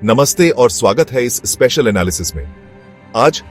नमस्ते और स्वागत है इस स्पेशल एनालिसिस में। आज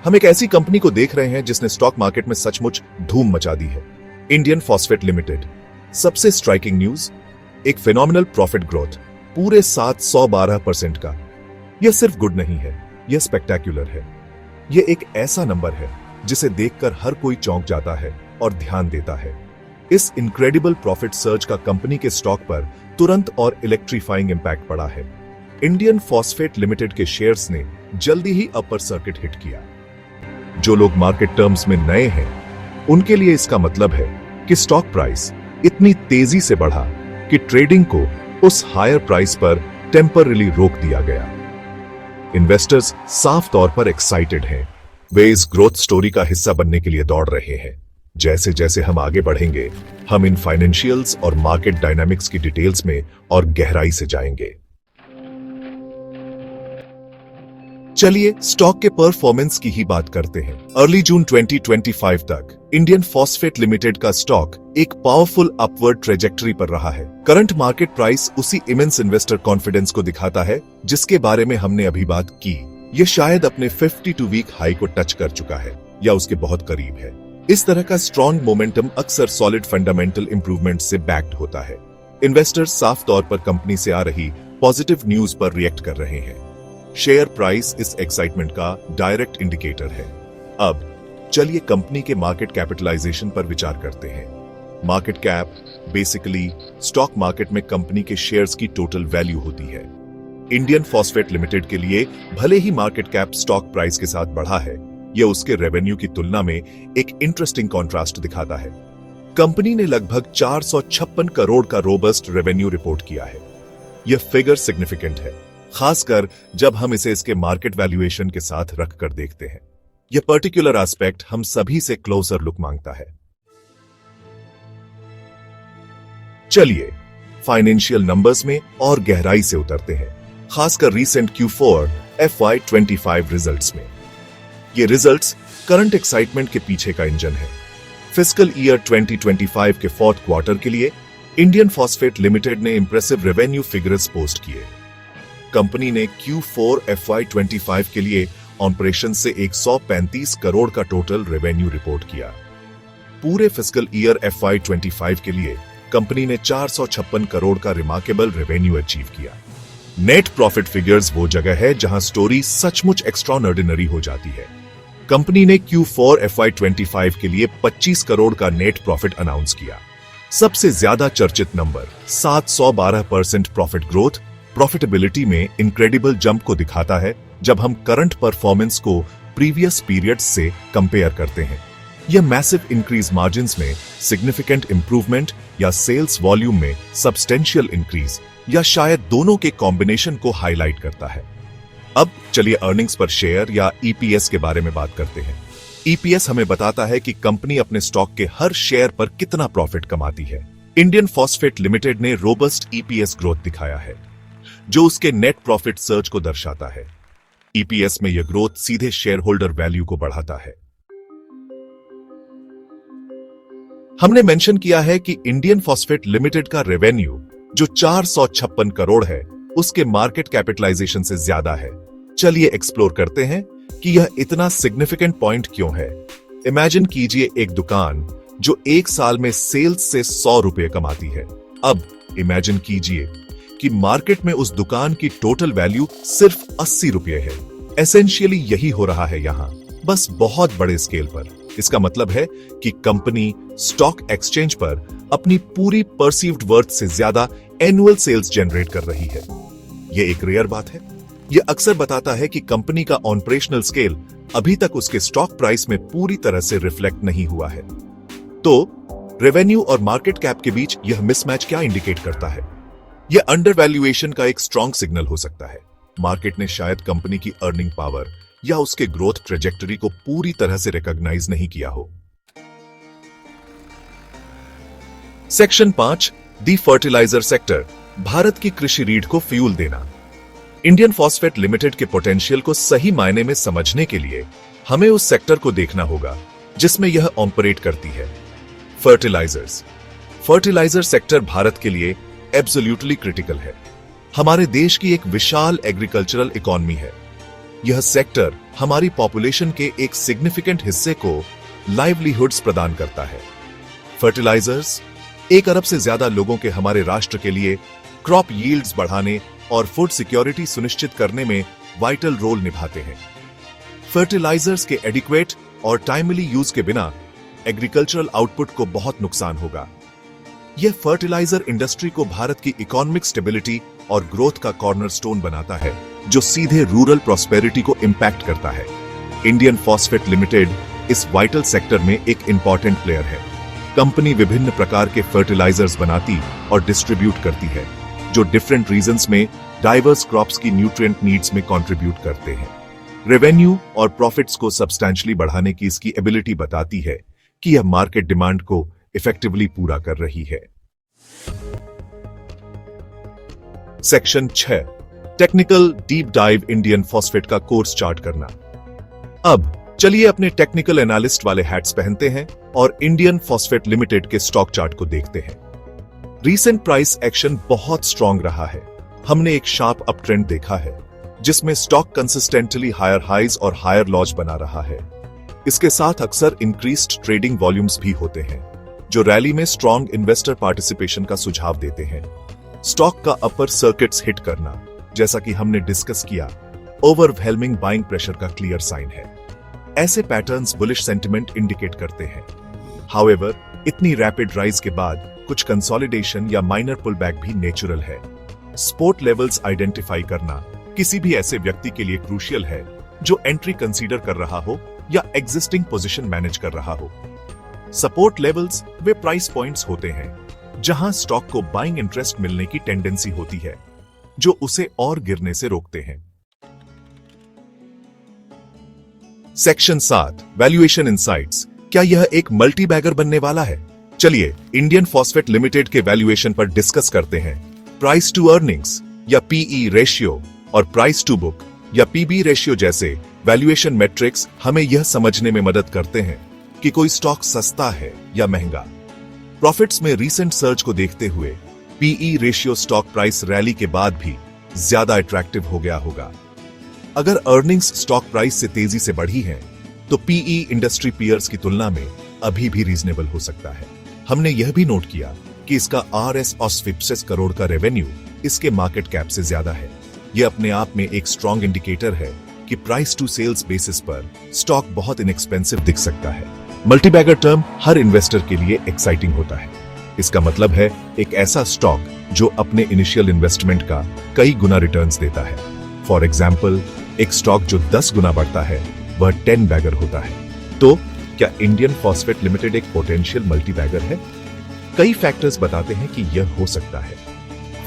हम एक ऐसी कंपनी को देख रहे हैं जिसने स्टॉक मार्केट में सचमुच धूम मचा दी है, इंडियन फॉस्फेट लिमिटेड। सबसे स्ट्राइकिंग न्यूज, एक फिनोमिनल प्रॉफिट ग्रोथ पूरे 712% का। यह सिर्फ गुड नहीं है, यह स्पेक्टेक्युलर है। यह एक ऐसा नंबर है जिसे देखकर हर कोई चौंक जाता है और ध्यान देता है। इस इनक्रेडिबल प्रॉफिट सर्ज का कंपनी के स्टॉक पर तुरंत और इलेक्ट्रीफाइंग इंपैक्ट पड़ा है। इंडियन फॉस्फेट लिमिटेड के शेयर्स ने जल्दी ही अपर सर्किट हिट किया। जो लोग मार्केट टर्म्स में नए हैं, उनके लिए इसका मतलब है कि स्टॉक प्राइस इतनी तेजी से बढ़ा कि ट्रेडिंग को उस हायर प्राइस पर टेम्पररी रोक दिया गया। इन्वेस्टर्स साफ तौर पर एक्साइटेड हैं। वे इस ग्रोथ स्टोरी का हिस्सा बनने के लिए दौड़ रहे हैं। जैसे जैसे हम आगे बढ़ेंगे, हम इन फाइनेंशियल्स और मार्केट डायनामिक्स की डिटेल्स में और गहराई से जाएंगे। चलिए स्टॉक के परफॉर्मेंस की ही बात करते हैं। अर्ली जून 2025 तक इंडियन फॉस्फेट लिमिटेड का स्टॉक एक पावरफुल अपवर्ड ट्रेजेक्टरी पर रहा है। करंट मार्केट प्राइस उसी इमेंस इन्वेस्टर कॉन्फिडेंस को दिखाता है जिसके बारे में हमने अभी बात की। यह शायद अपने 52 वीक हाई को टच कर चुका है या उसके बहुत करीब है। इस तरह का स्ट्रॉन्ग मोमेंटम अक्सर सॉलिड फंडामेंटल इंप्रूवमेंट से बैक्ड होता है। इन्वेस्टर्स साफ तौर पर कंपनी से आ रही पॉजिटिव न्यूज पर रिएक्ट कर रहे हैं। शेयर प्राइस इस एक्साइटमेंट का डायरेक्ट इंडिकेटर है। अब चलिए कंपनी के मार्केट कैपिटलाइजेशन पर विचार करते हैं। Market cap basically stock market में कंपनी के शेयर्स की टोटल वैल्यू होती है। इंडियन फॉस्फेट लिमिटेड के लिए भले ही मार्केट कैप स्टॉक प्राइस के साथ बढ़ा है, यह उसके रेवेन्यू की तुलना में एक इंटरेस्टिंग कॉन्ट्रास्ट दिखाता है। कंपनी ने लगभग 456 करोड़ का रोबस्ट रेवेन्यू रिपोर्ट किया है। यह फिगर सिग्निफिकेंट है, खासकर जब हम इसे इसके मार्केट वैल्यूएशन के साथ रखकर देखते हैं। यह पर्टिकुलर एस्पेक्ट हम सभी से क्लोजर लुक मांगता है। चलिए फाइनेंशियल नंबर्स में और गहराई से उतरते हैं, खासकर रीसेंट Q4 FY25 रिजल्ट्स में। ये रिजल्ट्स करंट एक्साइटमेंट के पीछे का इंजन है। फिस्कल ईयर 2025 के फोर्थ क्वार्टर के लिए इंडियन फॉस्फेट लिमिटेड ने इंप्रेसिव रेवेन्यू फिगर्स पोस्ट किए। कंपनी ने Q4 FY25 के लिए ऑपरेशन से 135 करोड़ का टोटल रेवेन्यू रिपोर्ट किया। पूरे फिस्कल ईयर FY25 के लिए कंपनी ने 456 करोड़ का रिमार्केबल रेवेन्यू अचीव किया। नेट प्रॉफिट फिगर्स वो जगह है जहां स्टोरी सचमुच एक्स्ट्राऑर्डिनरी हो जाती है। कंपनी ने Q4 FY25 के लिए 25 करोड़ का नेट प्रॉफिट अनाउंस किया। सबसे ज्यादा चर्चित नंबर 712% प्रॉफिट ग्रोथ प्रॉफिटेबिलिटी में इनक्रेडिबल जंप को दिखाता है जब हम करंट परफॉर्मेंस को प्रीवियस पीरियड्स से कंपेयर करते हैं। यह मैसिव इंक्रीज मार्जिन्स में सिग्निफिकेंट इंप्रूवमेंट या सेल्स वॉल्यूम में सब्सटेंशियल इंक्रीज या शायद दोनों के कॉम्बिनेशन को हाईलाइट करता है। अब चलिए अर्निंग्स पर शेयर या EPS के बारे में बात करते हैं। EPS हमें बताता है कि कंपनी अपने स्टॉक के हर शेयर पर कितना प्रॉफिट कमाती है। इंडियन फॉस्फेट लिमिटेड ने रोबस्ट EPS ग्रोथ दिखाया है, जो उसके नेट प्रॉफिट सर्च को दर्शाता है। EPS में यह ग्रोथ सीधे शेयर होल्डर वैल्यू को बढ़ाता है। हमने मेंशन किया है कि इंडियन फॉस्फेट लिमिटेड का रेवेन्यू जो 456 करोड़ है, उसके मार्केट कैपिटलाइजेशन से ज्यादा है। चलिए एक्सप्लोर करते हैं कि यह इतना सिग्निफिकेंट पॉइंट क्यों है। इमेजिन कीजिए एक दुकान जो एक साल में सेल्स से 100 रुपए कमाती है। अब इमेजिन कीजिए कि मार्केट में उस दुकान की टोटल वैल्यू सिर्फ 80 रुपए है। एसेंशियली यही हो रहा है यहां, बस बहुत बड़े स्केल पर। इसका मतलब है कि कंपनी स्टॉक एक्सचेंज पर अपनी पूरी परसीव्ड वर्थ से ज्यादा एनुअल सेल्स जनरेट कर रही है। यह एक रेयर बात है। यह अक्सर बताता है कि कंपनी का ऑपरेशनल स्केल अभी तक उसके स्टॉक प्राइस में पूरी तरह से रिफ्लेक्ट नहीं हुआ है। तो रेवेन्यू और मार्केट कैप के बीच यह मिसमैच क्या इंडिकेट करता है? यह अंडरवैल्यूएशन का एक स्ट्रॉन्ग सिग्नल हो सकता है। मार्केट ने शायद कंपनी की अर्निंग पावर या उसके ग्रोथ ट्रेजेक्टरी को पूरी तरह से रिकॉग्नाइज नहीं किया हो। सेक्शन 5, दी फर्टिलाइजर सेक्टर, भारत की कृषि रीढ़ को फ्यूल देना। इंडियन फॉस्फेट लिमिटेड के पोटेंशियल को सही मायने में समझने के लिए हमें उस सेक्टर को देखना होगा जिसमें यह ऑपरेट करती है, फर्टिलाइजर्स। फर्टिलाइजर सेक्टर भारत के लिए एब्सोल्युटली क्रिटिकल है। हमारे देश की एक विशाल एग्रीकल्चरल इकोनॉमी है। यह सेक्टर हमारी पॉपुलेशन के एक सिग्निफिकेंट हिस्से को लाइवलीहुड्स प्रदान करता है। फर्टिलाइजर्स 1 अरब से ज्यादा लोगों के हमारे राष्ट्र के लिए क्रॉप यील्ड्स बढ़ाने और फूड सिक्योरिटी सुनिश्चित करने में वाइटल रोल निभाते हैं। फर्टिलाइजर्स के एडिक्वेट और टाइमली यूज के बिना एग्रीकल्चरल आउटपुट को बहुत नुकसान होगा। यह फर्टिलाइजर इंडस्ट्री को भारत की इकोनॉमिक स्टेबिलिटी और ग्रोथ का कॉर्नरस्टोन बनाता है, जो सीधे रूरल प्रॉस्पेरिटी को इंपैक्ट करता है। इंडियन फॉस्फेट लिमिटेड इस वाइटल सेक्टर में एक इंपॉर्टेंट प्लेयर है। कंपनी विभिन्न प्रकार के फर्टिलाइजर्स बनाती और डिस्ट्रीब्यूट करती है, जो डिफरेंट रीजन्स में डाइवर्स क्रॉप्स की न्यूट्रिएंट नीड्स में कंट्रीब्यूट करते हैं। रेवेन्यू और प्रॉफिट्स को सब्सटैंशियली बढ़ाने की इसकी एबिलिटी बताती है कि यह मार्केट डिमांड को इफेक्टिवली पूरा कर रही है। Section 6, technical deep dive Indian phosphate का कोर्स चार्ट करना। अब चलिए अपने टेक्निकल एनालिस्ट वाले हैट्स पहनते हैं और इंडियन फॉस्फेट लिमिटेड के स्टॉक चार्ट को देखते हैं। रीसेंट प्राइस एक्शन बहुत स्ट्रांग रहा है। हमने एक शार्प अप ट्रेंड देखा है, जिसमें स्टॉक कंसिस्टेंटली हायर हाइज और हायर लॉज बना रहा है। इसके साथ अक्सर इंक्रीज्ड ट्रेडिंग वॉल्यूम्स भी होते हैं, जो रैली में स्ट्रांग इन्वेस्टर पार्टिसिपेशन का सुझाव देते हैं। स्टॉक का अपर सर्किट्स हिट करना, जैसा कि हमने डिस्कस किया, ओवरवेलमिंग बाइंग प्रेशर का क्लियर साइन है। ऐसे पैटर्न्स बुलिश सेंटिमेंट इंडिकेट करते हैं। हाउएवर, इतनी रैपिड राइज के बाद कुछ कंसोलिडेशन या माइनर पुलबैक भी नेचुरल है। सपोर्ट लेवल्स आइडेंटिफाई करना किसी भी ऐसे व्यक्ति के लिए क्रूशियल है जो एंट्री कंसीडर कर रहा हो या एग्जिस्टिंग पोजीशन मैनेज कर रहा हो। सपोर्ट लेवल्स वे प्राइस पॉइंट्स होते हैं जहां स्टॉक को बाइंग इंटरेस्ट मिलने की टेंडेंसी होती है, जो उसे और गिरने से रोकते हैं। Section 7, valuation insights. क्या यह एक मल्टी बैगर बनने वाला है? चलिए इंडियन फॉस्फेट लिमिटेड के वैल्यूएशन पर डिस्कस करते हैं। प्राइस टू अर्निंग्स या पीई रेशियो और प्राइस टू बुक या पीबी रेशियो जैसे वैल्यूएशन मैट्रिक्स हमें यह समझने में मदद करते हैं कि कोई स्टॉक सस्ता है या महंगा। प्रॉफिट्स में रीसेंट सर्च को देखते हुए PE ratio stock price rally के बाद भी ज्यादा अट्रैक्टिव हो गया होगा। अगर अर्निंग्स स्टॉक प्राइस से तेजी से बढ़ी हैं, तो पीई इंडस्ट्री पीयर्स की तुलना में अभी भी रीजनेबल हो सकता है। हमने यह भी नोट किया कि इसका आरएस और 50 करोड़ का रेवेन्यू इसके मार्केट कैप से ज्यादा है। यह अपने आप में एक स्ट्रॉन्ग इंडिकेटर है कि प्राइस टू सेल्स बेसिस पर स्टॉक बहुत इनएक्सपेंसिव दिख सकता है। मल्टीबैगर टर्म हर इन्वेस्टर के लिए एक्साइटिंग होता है। इसका मतलब है एक ऐसा स्टॉक जो अपने इनिशियल इन्वेस्टमेंट का कई गुना रिटर्न्स देता है। फॉर एग्जाम्पल, एक स्टॉक जो 10 गुना बढ़ता है वह 10 बैगर होता है। तो क्या इंडियन फॉस्फेट लिमिटेड एक पोटेंशियल मल्टीबैगर है? कई फैक्टर्स बताते हैं कि यह हो सकता है।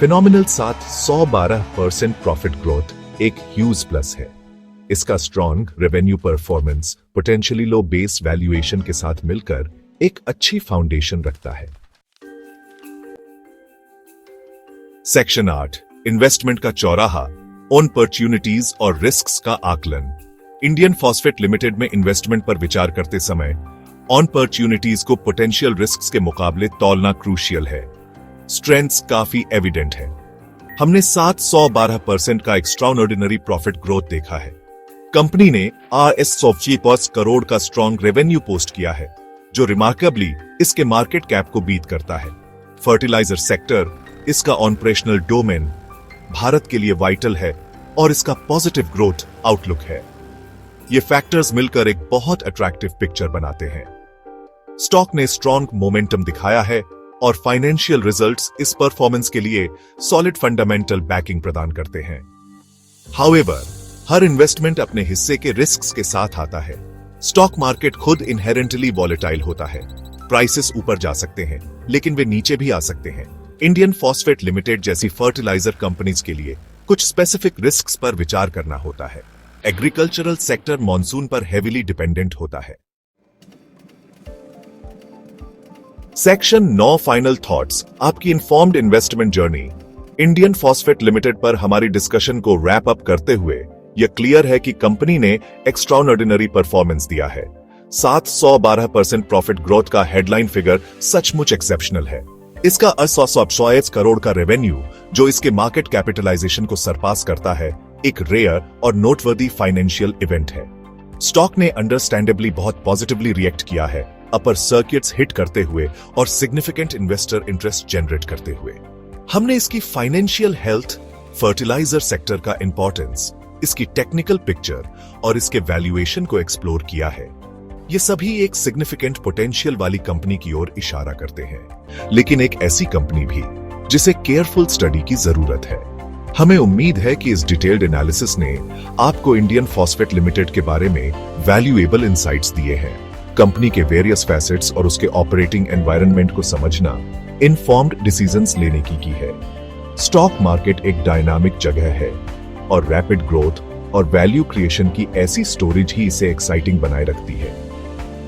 फिनोमिनल साथ 112% प्रॉफिट ग्रोथ एक ह्यूज प्लस है। इसका स्ट्रॉन्ग रेवेन्यू परफॉर्मेंस पोटेंशियली लो बेस वैल्यूएशन के साथ मिलकर एक अच्छी फाउंडेशन रखता है। सेक्शन 8, इन्वेस्टमेंट का चौराहा, अपॉर्चुनिटीज और रिस्क्स का आकलन। इंडियन फॉस्फेट लिमिटेड में इन्वेस्टमेंट पर विचार करते समय अपॉर्चुनिटीज को पोटेंशियल रिस्क्स के मुकाबले तौलना क्रूशियल है। स्ट्रेंथ्स काफी एविडेंट है। हमने 712% का एक्स्ट्राऑर्डिनरी प्रॉफिट ग्रोथ देखा है। कंपनी ने आरएस 150 करोड़ का स्ट्रॉन्ग रेवेन्यू पोस्ट किया है, जो रिमार्केबली इसके मार्केट कैप को बीट करता है। फर्टिलाइजर सेक्टर, इसका ऑपरेशनल डोमेन भारत के लिए वाइटल है और इसका पॉजिटिव ग्रोथ आउटलुक है। ये फैक्टर्स मिलकर एक बहुत अट्रैक्टिव पिक्चर बनाते हैं। स्टॉक ने स्ट्रॉन्ग मोमेंटम दिखाया है और फाइनेंशियल रिजल्ट्स इस परफॉर्मेंस के लिए सॉलिड फंडामेंटल बैकिंग प्रदान करते हैं। हाउएवर, हर इन्वेस्टमेंट अपने हिस्से के रिस्क्स के साथ आता है। स्टॉक मार्केट खुद इनहेरेंटली वॉलेटाइल होता है। प्राइसेस ऊपर जा सकते हैं, लेकिन वे नीचे भी आ सकते हैं। इंडियन फॉस्फेट लिमिटेड जैसी फर्टिलाइजर कंपनीज के लिए कुछ स्पेसिफिक रिस्क्स पर विचार करना होता है। एग्रीकल्चरल सेक्टर मॉनसून पर हेविली डिपेंडेंट होता है। सेक्शन 9, फाइनल थॉट्स, आपकी informed investment journey. Indian phosphate limited पर हमारी डिस्कशन को रैप अप करते हुए यह क्लियर है कि कंपनी ने एक्स्ट्राऑर्डिनरी परफॉर्मेंस दिया है। 712% प्रॉफिट ग्रोथ का हेडलाइन फिगर सचमुच एक्सेप्शनल है। इसका 800 करोड़ का रेवेन्यू, जो इसके मार्केट कैपिटलाइजेशन को सरपास करता है, एक रेयर और नोटवर्दी फाइनेंशियल इवेंट है। स्टॉक ने अंडरस्टैंडेबली बहुत पॉजिटिवली रिएक्ट किया है, अपर सर्किट्स हिट करते हुए और सिग्निफिकेंट इन्वेस्टर इंटरेस्ट जनरेट करते हुए। हमने इसकी फाइनेंशियल हेल्थ, फर्टिलाइजर सेक्टर का इंपॉर्टेंस, इसकी टेक्निकल पिक्चर और इसके वैल्यूएशन को एक्सप्लोर किया है। ये सभी एक सिग्निफिकेंट पोटेंशियल वाली कंपनी की ओर इशारा करते हैं, लेकिन एक ऐसी कंपनी भी जिसे केयरफुल स्टडी की जरूरत है। हमें उम्मीद है कि इस डिटेल्ड एनालिसिस ने आपको इंडियन फॉस्फेट लिमिटेड के बारे में वैल्यूएबल इंसाइट्स दिए हैं। कंपनी के वेरियस फैसेट्स और उसके ऑपरेटिंग एनवायरनमेंट को समझना इन्फॉर्म्ड डिसीजंस लेने की है। स्टॉक मार्केट एक डायनामिक जगह है और रैपिड ग्रोथ और वैल्यू क्रिएशन की ऐसी स्टोरेज ही इसे एक्साइटिंग बनाए रखती है।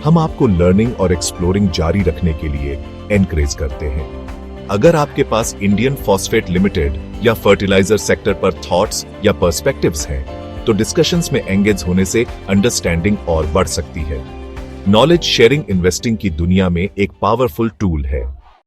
हम आपको लर्निंग और एक्सप्लोरिंग जारी रखने के लिए एनकरेज करते हैं। अगर आपके पास इंडियन फॉस्फेट लिमिटेड या फर्टिलाइजर सेक्टर पर थॉट्स या पर्सपेक्टिव्स हैं, तो डिस्कशंस में एंगेज होने से अंडरस्टैंडिंग और बढ़ सकती है। नॉलेज शेयरिंग इन्वेस्टिंग की दुनिया में एक पावरफुल टूल है।